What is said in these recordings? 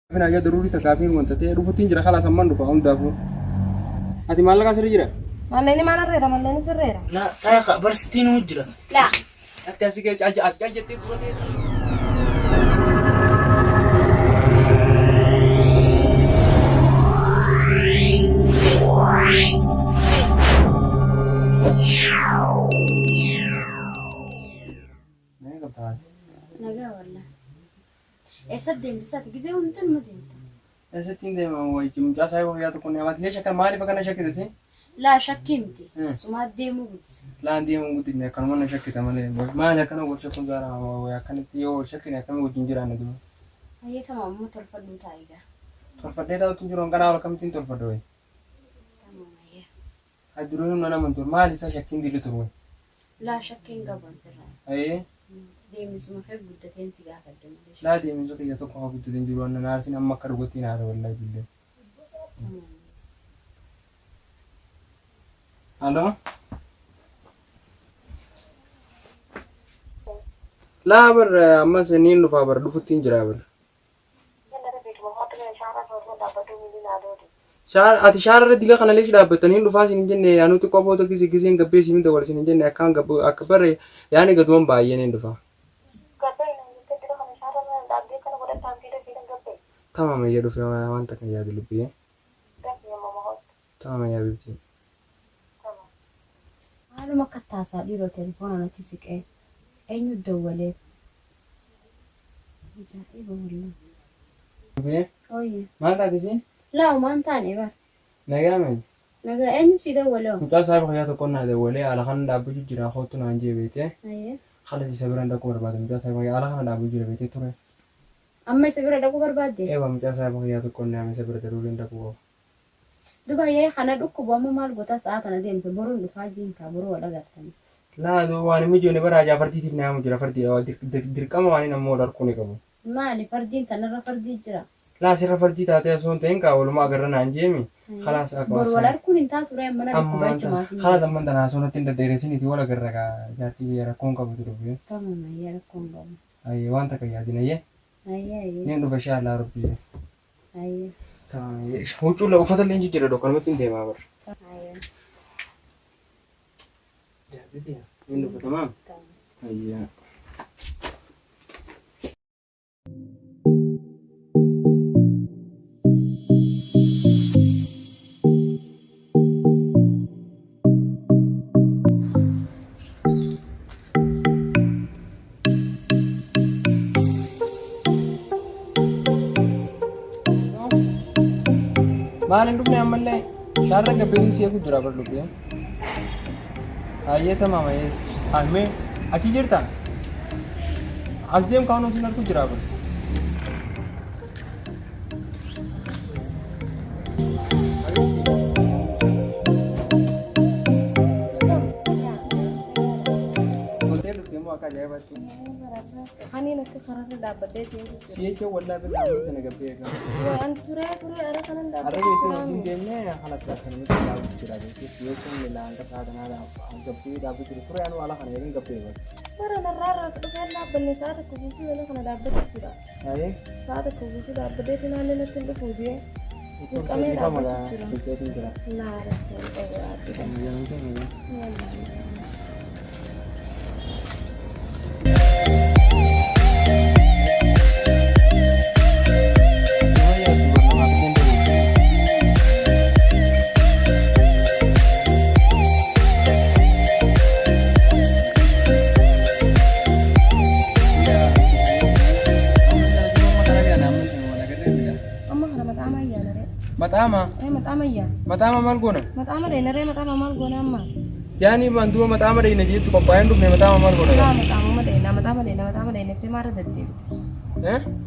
Kafin aja daruri takafin wanta ta'e dhufuutiin jira kala samman dhufa hundaafuu. Ati maallaqa sirrii jira? Malleen mana reera malleen sirreera. La ta'a barsitiin jira. La. Ati asii keessa ati jettee dura ta'e. Naya kaptaan. Nagaa walla. Eessa deemte gisee hundan ma deemta? Eessatti hin deemaa wayii mucaa isaa yoo yaadu kun amatilee shakkan maaliif akkana shakkite? Laa shakkii miti. Sumaa deemuu guddisa. Laan deemuu guddifne akkanuma na shakkita malee maali akkana wal shakkuun jaara akkanatti yoo wal shakkine akkana wajjin jiraanne duuba. Hayyeetama ammoo tolfadhuu taayigaa. Tolfadhee taa'utu jiru hanqanaa wal akkamittiin tolfadhe wayii? Tamaamayyaa. Adduruun humna nama tur maali isa shakkiin dilli tur wayii? Laa shakkiin qaban sirraa. Ayee. Deemisuma fee guddateen si gaafadde malee. Laa deemisa kiyya tokko haa guddateen jiru anna naarsin amma akka dhugatti naata wallahi billee. Halo? Laa bar ammas niin dhufaa bar dhufuttiin jira bar. Ati shaararra dila kana leeshi dhaabbattanii dhufaa isin jenne yaanuti qofoota giseen gabbee isin dawal isin jenne akkaan akka barre yaani gaduman baay'een hin dhufaa. Tamam ya dhufe wanta kan yaadu lubbee. Tamam ya bibti. Haaluma akka taasaa dhiiroo telefoona natti siqee eenyu dawwalee. Ajaa'iba wallah. Lubbee? Ooyye. Maal taatisi? Laa maan taane bar. Nagaa mee? Nagaa eenyu si dawwalee? Mucaa saayiba kiyyaa tokko naa dawwalee ala kana dhaabbachuu jira kootu naan jee beekte. Ayyee. Haala isa biraan dhaquu barbaada mucaa saayiba kiyyaa ala kana dhaabbachuu jira beekte ture. Amma isa bira dhaquu barbaadde? Eewa mucaa saayiba kiyyaa tokko naa isa bira daruu hin dhaquu. Dubaayee kana dhukkubu amma maal goota sa'a kana deemte boruun dhufaa jiinkaa boruu wal agartani. Laa waan inni ijoollee bara ajaa fardiitiif naamu jira fardii dirqama waan inni ammoo dharkuu ni qabu. Maali fardiin kanarra fardii jira? Laa sirra fardii taatee osoo hin ta'in walumaa agarra naan jeemi. Khalaas akka Bor wal harkuun hin taatu ree mana dhukkubaachuu maafi. Khalaas amman tanaa soorratti hin daddeeresiniiti wal agarra kaa jaartii rakkoon qabu ture. Tamam ayyaa rakkoon qabu. Ayyee waan takka yaadina yee. Ayyee. Niin dhufa shaa laa rabbi. Ayyee. Tamam huccuu uffata illee jijjiirra dhokkanumatti hin deemaa bara. Ayyee. Jaartii niin dhufa tamam. Ayyee. Maalin dhufne ammallee shaarra gabbeen si eegu jira bar lubbee. Ayyee tamam ayyee. Almee achi jirta? As deem kaanuu sin argu jira bar. Hotel dhufte moo akka ajaa'ibaatti? Kaniin akka kararra dhaabbadhee si eegu jira. Si eechoo wallaa bira naannoo sana gabbee eegaa. Waan turee ara kanan Har'a beekee wajjin deemnee haala taasisanuu dhaabu jira beekee si eechuun miilaan akka saadanaa gabbee dhaabu jiru ture anuu ala kana eegin gabbee eegaa. Bara narraa irraa dhufee dhaabbanne sa'a tokko guutuu yoo kana dhaabbatu jira. Ayyee. Sa'a tokko guutuu dhaabbadhee finaallee natti hin dhufu jee. Qamee dhaabbatu jira. Biqeetiin jira. Naa rakkoo qabu. Matama. Matama ya. Matama maal goona? Matama deh, nare matama maal goona amma. Yaani bantu matama deh najitu kopayaan dhufne matama maal goona? Laa matama deh natti maara daddeebi.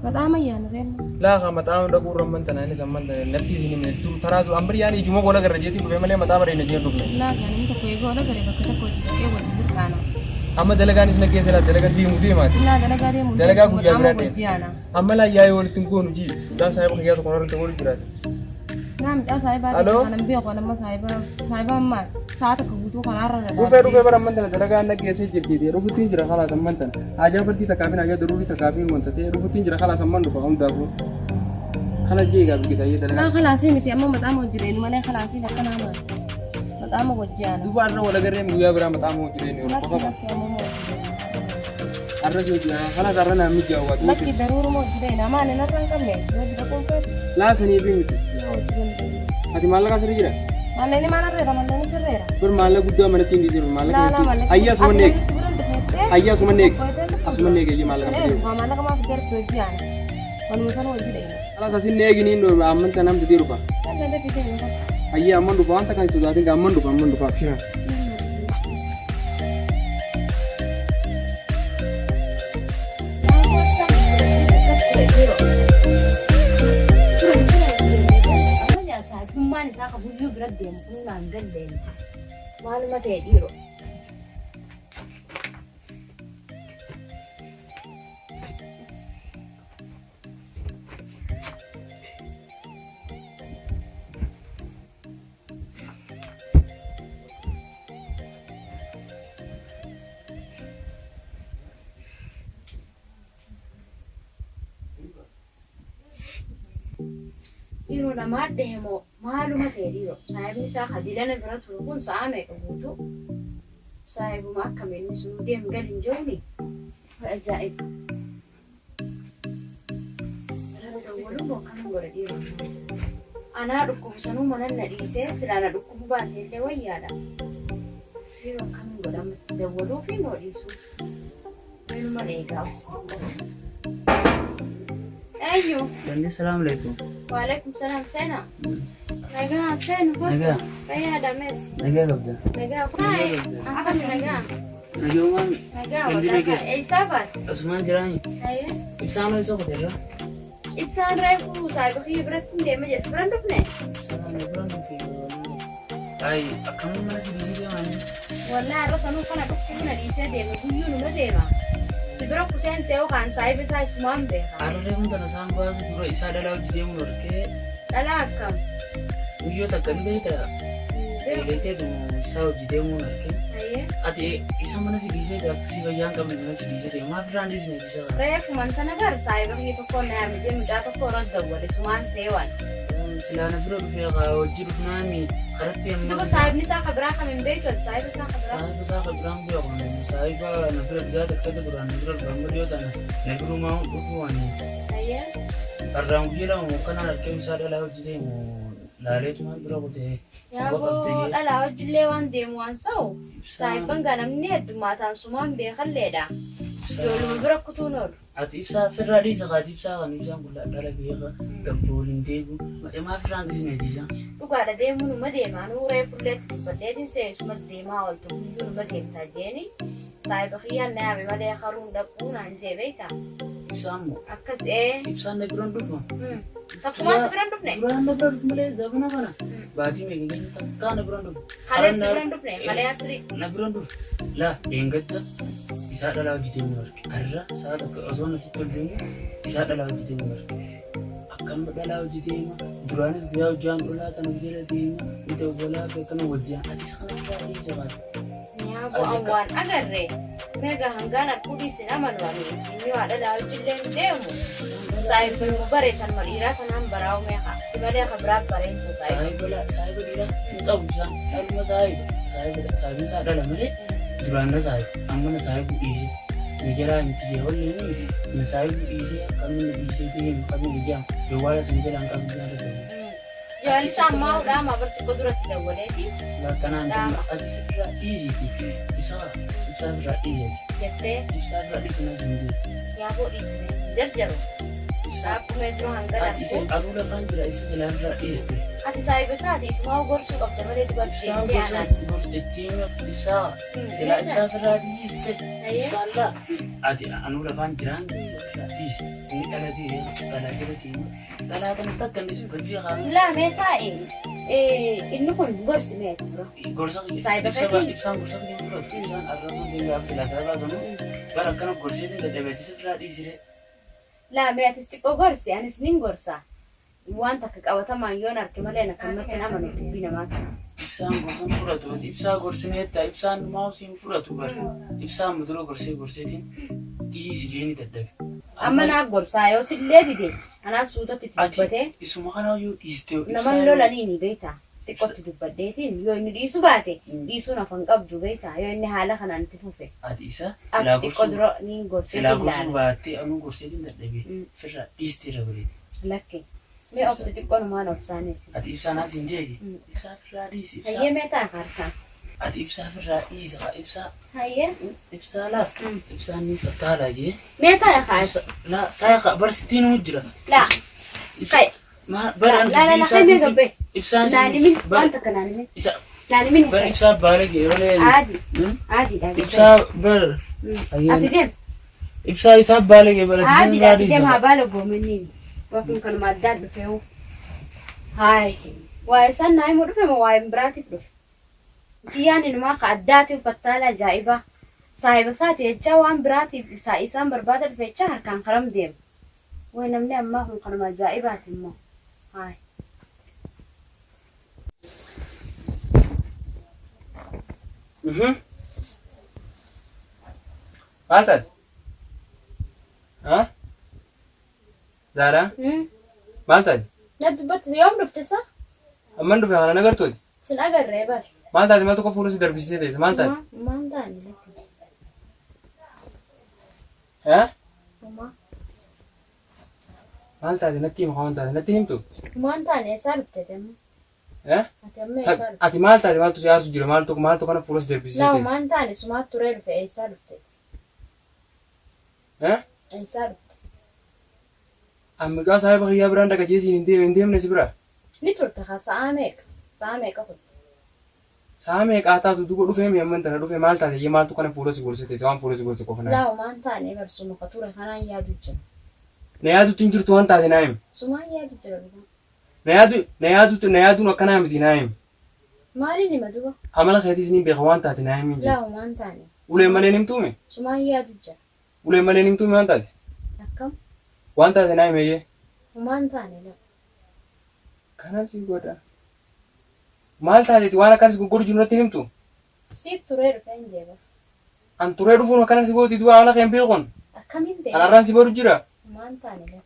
Matama ya nare. Laa ka matama dhaquu ramman tanaanis amman natti isin tu taraatu ambar yaani ijuma goona garra jeetii dhufe malee matama deh najitu dhufne. Laa gaanii tokko eegoo ala gare bakka tokko dhaqee waliin birqaana. Amma dalagaanis na keessa laa dalagaa deemaati. Laa dalagaa deemu. Dalagaa guyyaa biraadhe. Amma laa yaa'ee walitti goonu ji. Daan saayiba kiyyaa tokko irratti walitti jiraate. Naam caa saayiba. Halo. Kanan beeku nama saayiba amma sa'a tokko guutuu kanarra Dhufee bara amman tana dalagaa na geessee jirti. Dhufuttiin jira khalaas amman tana. Ajaa fardii takkaafin ajaa daruurii takkaafin wanta ta'e dhufuttiin jira khalaas amman dhufa hundaafuu. خلاص جيجا بكده هي لا دلقا خلاص متي أما مطعم وجرين ما لي خلاص إذا كان عمل مطعم وجانا دوبار ولا قريم ويا برا مطعم وجرين ما يروح كنا في أمام وجرين الرجل خلاص أرنا متجاوز لكن ضروري موجودين ما لنا نرى كمل نبي نكون كيف لا سني بيمتي هذه مالك أسرع جرا ما لنا ما نرى ما لنا نرى بر مالك قدوا من تين دي مالك لا لا ما أيها سمنيك أيها سمنيك أسمنيك يجي مالك ما لنا ما في جرت وجانا ونمسنا وجرين خلاص أسين نيجي نينو أمن تنام تديروا با لا لا في كده أيها أمن دو بانتا كان تدارين أمن دو كافينا Kumani saka buju berat dia mungkin nanggal deh. Malu mati dia. Iro nama demo malu mati dia. Saya bisa hadiran berat turun sama kebutuh. Saya bumak kami ini suruh dia menggalin jauh ni. Ajaib. Lalu walau bukan orang dia. Anak dukum sanu mana nari se, selana dukum bantai lewa yada. Iro kami orang walau fino disu. Menu mana ega Ayo. Assalamualaikum. Waalaikumsalam sana. Naga sana kau. Naga. Kaya ada mes. Naga kabda. Naga hai. Apa naga? Naga man. Naga. Kendi naga. Sabar. Asman jirani. Ayo. Ibsam itu kau terla. Ibsan reku saya bagi berat dia majas beranduk ne. Ibsam itu berani fi. Ay, akamu mana sih dia mana? Wala ro sanu kana dukku na dite de me guyu no de ma. Sibra kuten teo kan sai be sai sumam be. Arre mun tana samba su duro isa da lawo jide mun orke. Dala kam. Uyo ta kan be ta. Relate do isa jide mun orke. Ayo. Ati isa mana sih bisa da si bayang kami mana sih bisa de ma brand is ne bisa. Rek man sana gar sai bagi to kon na me je mu da to koran da wale suman tewan. Silana bro fi ga wajiru nami qarati amma. Duba sai ni sa khabra ka min beyto sai be sa khabra. Saya bisa brand bio kan. Saya ba na bro da kada buran na bro bang bio da na bro ma uku wani. Ayo. Arang gila mo kana ke isa da lawo jide mo lare tu ma bro ko te. Ya bo ala wajle wan de mo an sau. Sai banga nam ne du matan suman be khalle da. Dolu bro ko to nor. Ati ibsa ferrari sa gadi ibsa kan ibsa kula dala biya ka gambolin degu. Ma brand is ne disa. Duga da de mun ma de ma no re fulet ba de din se suma de ma wal to mun ma de ta jeni. Sai ba khiya na be ma de kharun da kuna anje beita. Ibsa mo. Akas e. Ibsa ne brand du ma. Tak kuma sebrand ne. Brand na brand male zabana kana. Bati me gani ta kana brand du. Hale sebrand ne. Hale asri. Na brand du. La engatta. Isa da lawo jide mo arke. Arra sa da ko ozona titollu. Isa da lawo jide mo arke. Akam da lawo jide mo. Duranis jaw jan dola tan gele di ito bola ke kan wajja. Ati sa kana da isa ba. Ya bo awan agarre. Mega hangana kudi sinaman wani. Ni wa da lawo jide demo. Sai pun bare tan marira tan barau meha. Ibare khabra bare sai. Sai bola dira. Entau bisa. Alma sai. Sai bisa da lamare. Durana sai. Amma sai bu isi. Negara inti ya wala ni. Na sai bu isi kan ni isi din kan ni jam. Yo wala sin jalan kan da. Jadi sama udah ma berarti kudrat tidak boleh di. La kanan ati sira easy ti. Isa sira easy. Jadi Sira di sana sini. ya bo di sini. Jero. Aku metro hanggar Ati se arula kan jira isa jalan sira easy. Ati saya besar di semua gorsu kap terus di buat Isa dia anak. bos estima bisa. Sila isa sira easy. Inshallah. Ati anula kan jiran sira easy. Ini kala di ti. Kala kan takkan di kerja kan. La mesa ini pun gorsu metro. Gorsa Saya ibsa pakai ibsa gorsa ni bro. Ibsa arra ni ya sila sila dono. Bara kan gorsa ni da beti sira easy. La me atistico gorsi anis nin gorsa. Wanta ka kawata man yonar ke malena kan makan amanu bina mata. Ibsaan gorsan furatu. Ibsaa gorsin hetta ibsaan mausin furatu bar. Ibsaan muduro gorseetiin iji sijeeni dadhabe. Amma naa gorsaa yoo sillee dide anaa suutatti itti dubbatee isuma kana yoo dhiistee naman lolanii ni beektaa. Xiqqootti dubbaddeetiin yoo inni dhiisu baate dhiisuun afaan qabdu beektaa yoo inni haala kanaan itti fufe. Ati isa Xiqqoo dura ni gorsee silaa gorsuu baattee anuu gorseetiin dadhabee firra dhiistee dabalee. Lakke mee obsa xiqqoo numaan obsaaneeti. Ati ibsaa naas hin jeeti. Ibsaa firraa dhiisi ibsaa. Hayyee mee ta'a harkaan. Ati ibsaa firraa dhiisa ibsaa. Hayyee. Ibsaa laaf. Ibsaan ni fattaalaa jee. Mee ta'a kaas. Laa ta'a barsittiin nu jira. Laa. Kay. Baraan hayyee gabbee. ibsaan Naanimin wanta kana naanimin. isa Naanimin. bar ibsaa baalagaa yoo leeyalee. Aadiidha. Ibsaa bar. Ati deem. Ibsaa isaa baalagaa baalagaa Aadiidha ati deem haa baala goomenni. Waafin kanuma addaan dhufeewu. Haay. Waa'ee san naa himuu dhufe moo waa'ee biraatiif dhufe? Kiyyaan inumaa ka addaati uffattaala ajaa'ibaa. Saahiba isaati jecha waan biraatiif isaan barbaada dhufe jecha harkaan karam deema. Wayi namni ammaa kun kanuma ajaa'ibaati immoo. Haay. Maal taate? Zaaraa? Maal taate? Na dubbatti yoom dhufte isaa? Amman dhufe kana nagartooti? Sin agarree bar. Maal taate maa tokko fuula si darbisitee teessa maal taate? Maan taane lakkee. Maal taate natti hima waan taate natti himtu? Maan taane eessaa dhufte deemu? Ati amma eessaa dhufte? Ati maal taate maaltu si yaasu jira maaltu kana fuula si darbisitee Laa teessa? maan taane sumaat turee dhufe eessaa dhufte? Eessaa dhufte? Ammiqaa saahiba kiyyaa biraan dhaqacheesiin hin deemne si bira? Ni turte haa sa'aa meeqa? Sa'aa meeqa turte? Saa meeqaa taatu duuba dhufee mi'amman tana dhufe maal taate iyyee maaltu kana fuula si gorsite waan fuula si gorse qofa naa. Laa maan taane barsuma ka ture kanaan yaadu jira. Na yaadutti hin jirtu waan taate naa himi. Sumaan yaadu jira dhugaa. Na yaaduun akkanaa miti naa himi. Maaliin hima duba? Amala keetiis ni beeka waan taate naa himi. Laa maan taane? Uleen malee nimtuume? Sumaan yaadu jira. Uleen malee nimtuume waan taate? Akkam? Waan taate naa himi iyyee. Maan taane laa? Kana si godha. Maal taateeti waan akkanas gurguru jiru natti himtu? Siif turee dhufe hin jeeba. An turee dhufuun akkanas si gooti du'a amala keen beekun. Akkamiin ta'e? Alaarraan si baru jira. Maan taane laa?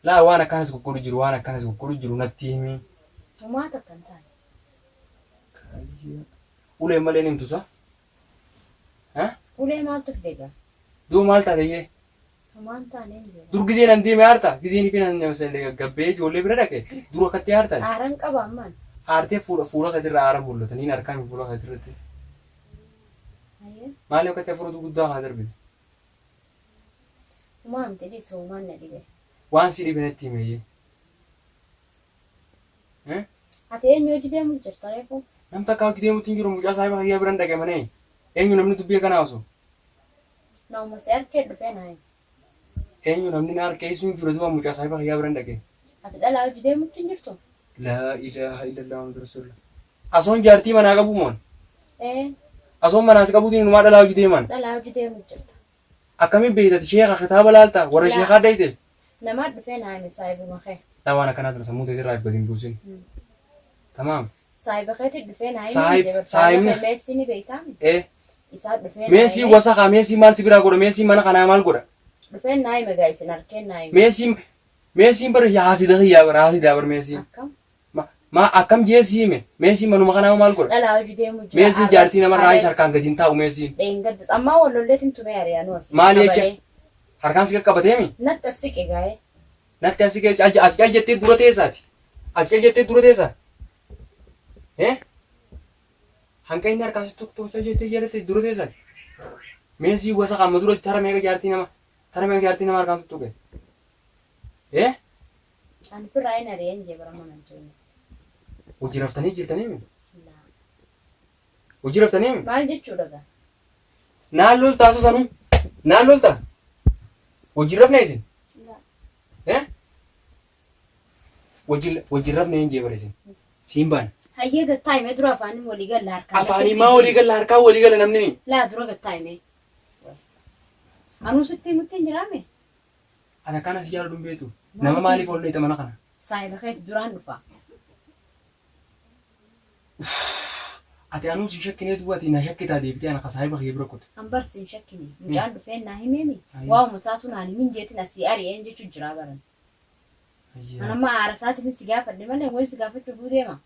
Laa waan akkanas gurguru jiru natti himi. Maa takkan taane? Uleen malee nimtusa? Ulee maaltu fide gaa? Duuba maal taate iyyee? Maan taane hin jeeba. Dur gizeen an deeme aarta gizeen fi nan nyamsallee gaggabbee ijoollee bira dhaqe dur akkatti aartan. Aaran qaba ammaan. Aartee fuula keetirraa aara mul'ata niin harkaan fuula keetirratti. Hayyee. Maali akkatti hafuuratu guddaa haa darbite? Umaa miti dhiisa uumaan na dhibe. Waan si dhibe natti hime iyyee. Ati eenyu hojii deemu jirta reefu? Namni takka hojii deemuutti hin jiru mucaa saahiba kiyyaa biraan dhaqe manee. Eenyu namni dubbii kanaa osoo? Nauma si harkee dhufee naa hima. Eenyu namni na harkee isu hin jiru duuba mucaa saahiba kiyyaa biraan dhaqe. Ati dhalaa hojii deemuutti hin jirtu? Laa ilaaha illallah Muhammad rasulullah. Asoon jaartii manaa qabu moon? Asoon manaas qabuutiin numaa dhalaa hojii deeman. Dhalaa hojii deemu jirta. Akkamiin beektati sheeka kitaaba laalta warra sheekaa dayte? Namaa dhufee naa hime saayibuma kee. Laa waan akkanaa tana sammuu teetirraa ibbati hin buusin. Tamaam. Saayiba keetti dhufee naa Saayib- hime. saayibni- Meessi ni beekami. Isaa dhufee naa Meesii hime. wasakaa meesii maal si biraa godha meesii mana kanaa maal godha? Dhufee naa hime gaa isin harkeen naa hime. Meesiin bara haasida kiyyaa bara haasida bara meesiin. Akkam? Ma akkam jeesii hime meesiin manuma kanaa maal godha? Dhalaa hojii deemu jira. Meesiin jaartii namarraa isa harkaan gadi hin taa'u meesiin. Dheengadda ammaa wallolleetiin tumee ari'anuu as. Maali jecha? Harkaan si qaqqabateemi? Natti as siqe gaa'ee. Natti asi keessa ati cal jettee dura teessaati. Ati cal jettee dura teessaa. Hanqa inni harkaan si tokko cal jettee jedhate dura teessaati. Meesii wasa qaama dura tara meeqa jaartii nama harkaan tuttuqe. Ani firraa hin ari'een jee bara mana jiru. Hojii raftanii jirtaniimi? Hojii raftaniimi? Maal jechuudha gaa? Naan lolta asa sanuu? Naan lolta? Hojii rafne isin? Hojii rafne hin jeebare isin? Siin baana? Hayyee gattaa himee dura afaanin walii galla harkaa. Afaanii maa walii gala harkaa walii gala namni ni? Laa dura gattaa himee. Anuu sitti himutti hin jiraame? Ana kana si jaalladhu hin beektu. Nama maaliif ol dheeta mana kana? Saayiba keetti duraan dhufa. ati anuu si shakkinee duwwaati na shakkitaa deebitee ana kasaahiba kee bira kutte. An barsiin shakkini. Mucaan dhufee naa himeemi. Waa'uma isaatu naan himin jeetiin asii ari'een jechuun jira baran. Anamma haara isaatiin si gaafadhe malee wayi si gaafachuu deema.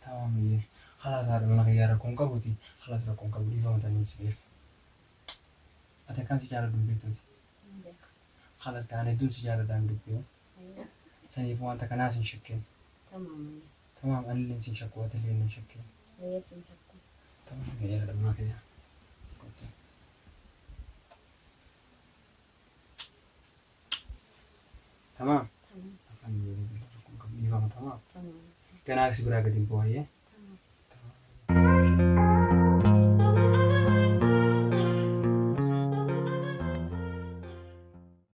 Tamam خلاص هذا من غير ركون قبوتي خلاص ركون قبوتي فما تاني سيف أتكلم سجارة دون بيتوتي خلاص كان يدون سجارة دون بيتو سني فوان تكناس نشكل تمام أنا اللي نشكل وأنت اللي نشكل تمام يا رب ما كذا تمام الحمد لله ركون قبوتي فما تمام كان عكس براقة دين بوهية